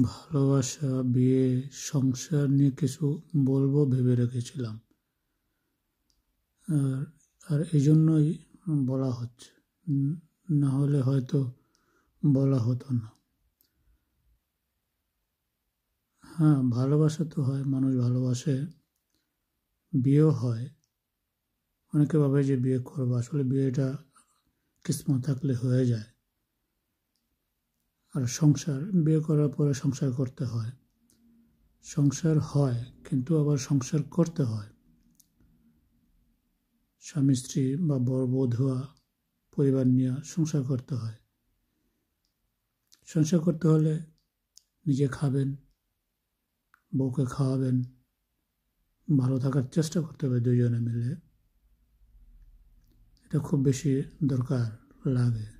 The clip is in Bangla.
ভালোবাসা, বিয়ে, সংসার নিয়ে কিছু বলবো ভেবে রেখেছিলাম। আর আর এই জন্যই বলা হচ্ছে। না হলে হয়তো বলা হতো না। হ্যাঁ, ভালোবাসা তো হয়, মানুষ ভালোবাসে, বিয়েও হয়। অনেকে ভাবে যে বিয়ে করবো, আসলে বিয়েটা কিসমত থাকলে হয়ে যায়। আর সংসার, বিয়ে করার পরে সংসার করতে হয়। সংসার হয়, কিন্তু আবার সংসার করতে হয়। স্বামী স্ত্রী বা বর বধূয়া পরিবার নিয়ে সংসার করতে হয়। সংসার করতে হলে নিজে খাবেন, বউকে খাওয়াবেন, ভালো থাকার চেষ্টা করতে হবে দুজনে মিলে। এটা খুব বেশি দরকার লাগে।